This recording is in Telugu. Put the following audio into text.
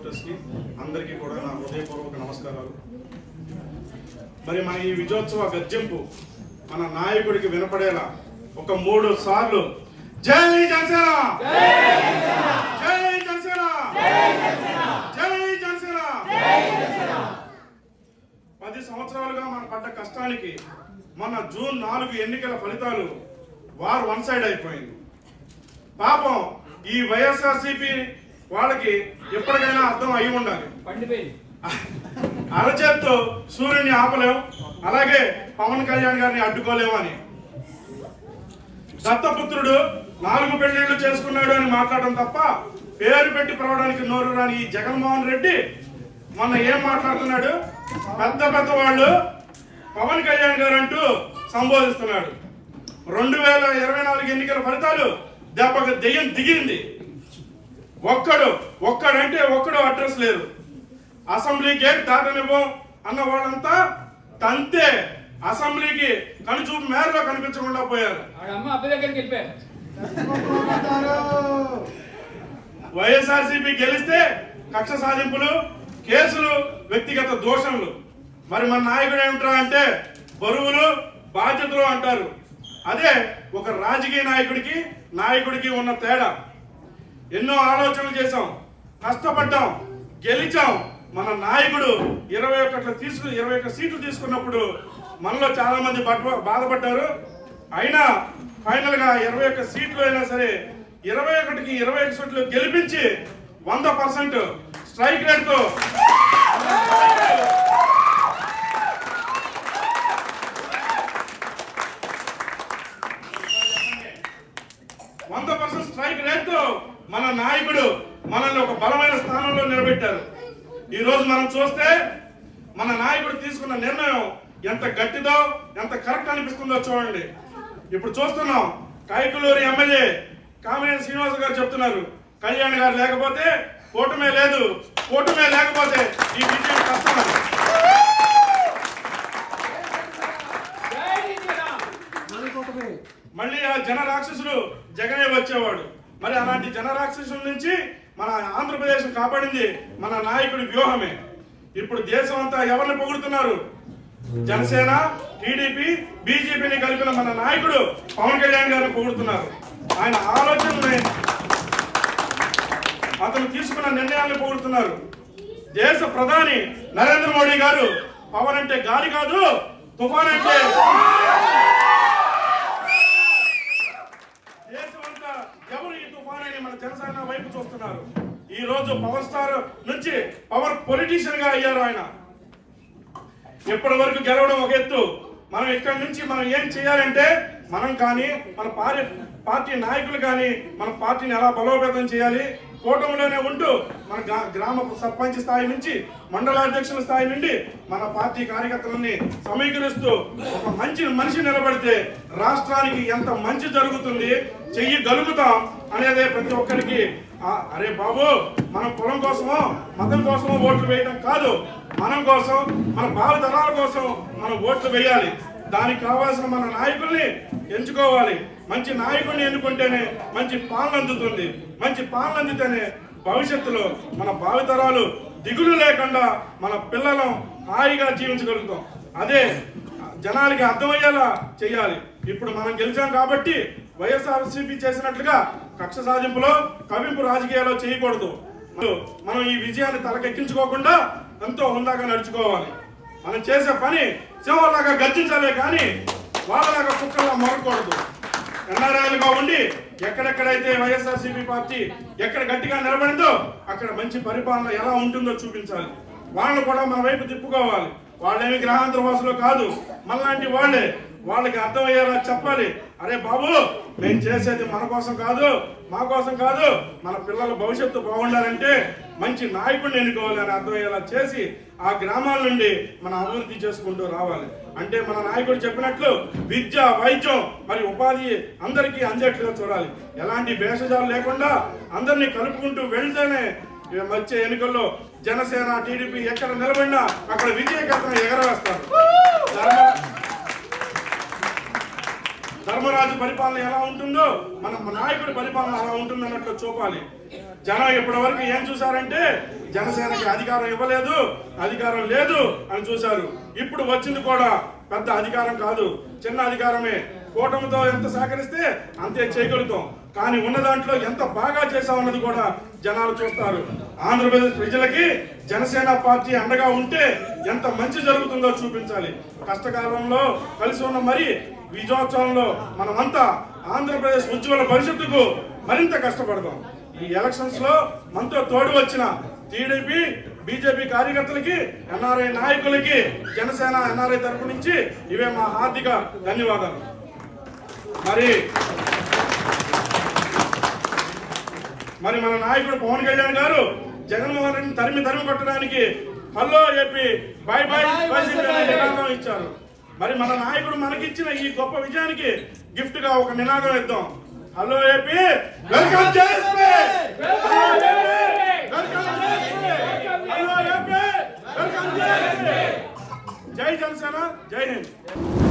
సపోర్టర్స్కి అందరికీ కూడా నా హృదయపూర్వక నమస్కారాలు. మరి మన ఈ విజయోత్సవ గర్జింపు మన నాయకుడికి వినపడేలా ఒక 3 సార్లు జై జనసేన, జై జనసేన, జై జనసేన. 10 సంవత్సరాలుగా మనం పడ్డ కష్టానికి మన జూన్ 4 ఎన్నికల ఫలితాలు వార్ వన్ సైడ్ అయిపోయింది. పాపం ఈ వైఎస్ఆర్సీపీ వాళ్ళకి ఎప్పటికైనా అర్థం అయి ఉండాలి. అరచేత్తో సూర్యుని ఆపలేం, అలాగే పవన్ కళ్యాణ్ గారిని అడ్డుకోలేమని. దత్తపుత్రుడు 4 పెళ్లిళ్లు చేసుకున్నాడు అని మాట్లాడడం తప్ప పేరు పెట్టి పిలవడానికి నోరు రాని ఈ జగన్మోహన్ రెడ్డి మొన్న ఏం మాట్లాడుతున్నాడు? పెద్ద పెద్ద వాళ్ళు పవన్ కళ్యాణ్ గారు అంటూ సంబోధిస్తున్నాడు. 2024 ఎన్నికల ఫలితాలు దెబ్బకు దెయ్యం దిగింది. ఒక్కడంటే ఒక్కడు అడ్రస్ లేదు. అసెంబ్లీ గేట్ దాటనివ్వం అన్న వాళ్ళంతా తంతే అసెంబ్లీకి కనుచూపు మేరలో కనిపించకుండా పోయారు. వైఎస్ఆర్సీపీ గెలిస్తే కక్ష సాధింపులు, కేసులు, వ్యక్తిగత దోషణలు. మరి మన నాయకుడు ఏమిట్రా అంటే బరువులు, బాధ్యతలు అంటారు. అదే ఒక రాజకీయ నాయకుడికి ఉన్న తేడా. ఎన్నో ఆలోచనలు చేశాం, కష్టపడ్డాం, గెలిచాం. మన నాయకుడు 21 సీట్లు తీసుకున్నప్పుడు మనలో చాలా మంది బాధపడ్డారు. అయినా ఫైనల్ గా 21 సీట్లు అయినా సరే 21కి 21 సీట్లు గెలిపించి 100% స్ట్రైక్ రేట్ తో 100% స్ట్రైక్ రేట్ తో మన నాయకుడు మనల్ని ఒక బలమైన స్థానంలో నిలబెట్టారు. ఈ రోజు మనం చూస్తే మన నాయకుడు తీసుకున్న నిర్ణయం ఎంత గట్టిదో, ఎంత కరెక్ట్ అనిపిస్తుందో చూడండి. ఇప్పుడు చూస్తున్నాం, కైకలూరు ఎమ్మెల్యే కామినేని శ్రీనివాస్ గారు చెప్తున్నారు, కళ్యాణ్ గారు లేకపోతే కూటమే లేదు, కూటమే లేకపోతే ఈ విజయం కష్టమని. మళ్ళీ ఆ జన రాక్షసుడు జగనే వచ్చేవాడు. మరి అలాంటి జన రాక్షసుల నుంచి మన ఆంధ్రప్రదేశ్ కాపాడింది మన నాయకుడి వ్యూహమే. ఇప్పుడు దేశం అంతా ఎవరిని పొగుడుతున్నారు? జనసేన, టీడీపీ, బీజేపీని కలిపిన మన నాయకుడు పవన్ కళ్యాణ్ గారిని పొగుడుతున్నారు. ఆయన ఆలోచనని, అతను తీసుకున్న నిర్ణయాన్ని పొగుడుతున్నారు. దేశ ప్రధాని నరేంద్ర మోడీ గారు పవన్ అంటే గాలి కాదు, తుఫాన్ అంటే దేశమంతా ఎవరు ఈ తుఫాన్ అని మన జనసేన వైపు చూస్తున్నారు. ఈ రోజు పవర్ స్టార్ నుంచి పవర్ పొలిటీషియన్ గా అయ్యారు ఆయన. ఎప్పటి వరకు గెలవడం ఒక ఎత్తు, మనం ఇక్కడి నుంచి మనం ఏం చేయాలంటే మనం కానీ మన పార్టీ నాయకులు కానీ మన పార్టీని ఎలా బలోపేతం చేయాలి, కూటమిలోనే ఉంటూ మన గ్రామ సర్పంచ్ స్థాయి నుంచి మండలాధ్యక్షుల స్థాయి నుండి మన పార్టీ కార్యకర్తలని సమీకరిస్తూ ఒక మంచి మనిషి నిలబడితే రాష్ట్రానికి ఎంత మంచి జరుగుతుంది, చెయ్యగలుగుతాం అనేదే ప్రతి ఒక్కరికి. అరే బాబు, మనం కులం కోసమో మతం కోసమో ఓట్లు వేయడం కాదు, మనం కోసం, మన భావితరాల కోసం మనం ఓట్లు వేయాలి. దానికి కావాల్సిన మన నాయకుల్ని ఎంచుకోవాలి. మంచి నాయకుడిని ఎన్నుకుంటేనే మంచి పాలన అందుతుంది. మంచి పాలన అందితేనే భవిష్యత్తులో మన భావితరాలు దిగులు లేకుండా మన పిల్లలం హాయిగా జీవించగలుగుతాం. అదే జనాలకి అర్థమయ్యేలా చేయాలి. ఇప్పుడు మనం గెలిచాం కాబట్టి వైఎస్ఆర్సీపీ చేసినట్లుగా కక్ష సాధింపులో, కవింపు రాజకీయాల్లో చేయకూడదు. మనం ఈ విజయాన్ని తలకెక్కించుకోకుండా ఎంతో హుందాగా నడుచుకోవాలి. మనం చేసే పని సింహంలాగా గర్జించాలే కానీ వాళ్ళలాగా కుక్కల్లా మొరకూడదు. ఎన్ఆర్ఐలుగా ఉండి ఎక్కడెక్కడైతే వైఎస్ఆర్సీపీ పార్టీ ఎక్కడ గట్టిగా నిలబడిందో అక్కడ మంచి పరిపాలన ఎలా ఉంటుందో చూపించాలి. వాళ్ళని కూడా మన వైపు తిప్పుకోవాలి. వాళ్ళేమి గ్రహాంతర వాసులు కాదు, మనలాంటి వాళ్ళే. వాళ్ళకి అర్థమయ్యేలా చెప్పాలి. అరే బాబు, మేము చేసేది మన కోసం కాదు, మా కోసం కాదు, మన పిల్లల భవిష్యత్తు బాగుండాలంటే మంచి నాయకుడిని ఎన్నుకోవాలి అని అర్థమయ్యేలా చేసి ఆ గ్రామాల నుండి మనం అభివృద్ధి చేసుకుంటూ రావాలి. అంటే మన నాయకుడు చెప్పినట్లు విద్య, వైద్యం మరి ఉపాధి అందరికీ అందేట్లుగా చూడాలి. ఎలాంటి భేషజాలు లేకుండా అందరినీ కలుపుకుంటూ వెళ్తేనే వచ్చే ఎన్నికల్లో జనసేన, టీడీపీ ఎక్కడ నిలబడినా అక్కడ విజయకేతనం ఎగరవేస్తారు. ధర్మరాజు పరిపాలన ఎలా ఉంటుందో మన నాయకుడి పరిపాలన అలా ఉంటుంది అన్నట్లు చూపాలి. జనం ఇప్పటి వరకు ఏం చూసారంటే జనసేనకి అధికారం ఇవ్వలేదు, అధికారం లేదు అని చూశారు. ఇప్పుడు వచ్చింది కూడా పెద్ద అధికారం కాదు, చిన్న అధికారమే. కూటమితో ఎంత సహకరిస్తే అంతే చేయగలుగుతాం. కానీ ఉన్న దాంట్లో ఎంత బాగా చేశామన్నది కూడా జనాలు చూస్తారు. ఆంధ్రప్రదేశ్ ప్రజలకి జనసేన పార్టీ అండగా ఉంటే ఎంత మంచి జరుగుతుందో చూపించాలి. కష్టకాలంలో కలిసి ఉన్న మరి విజయోత్సవంలో మనమంతా ఆంధ్రప్రదేశ్ ఉజ్వల భవిష్యత్తుకు మరింత కష్టపడదాం. ఈ ఎలక్షన్స్ లో మనతో తోడు వచ్చిన టీడీపీ బీజేపీ కార్యకర్తలకి, ఎన్ఆర్ఐ నాయకులకి జనసేన ఎన్ఆర్ఐ తరపు నుంచి ఇవే మా హార్దిక ధన్యవాదాలు. మరి మన నాయకుడు పవన్ కళ్యాణ్ గారు జగన్మోహన్ రెడ్డిని తరిమి కొట్టడానికి హలో ఏపీ బై బై నినాదం ఇచ్చారు. మరి మన నాయకుడు మనకిచ్చిన ఈ గొప్ప విజయానికి గిఫ్ట్ గా ఒక నినాదం ఇద్దాం. Hello AP, welcome JSP. జై జనసేన, జై హింద్.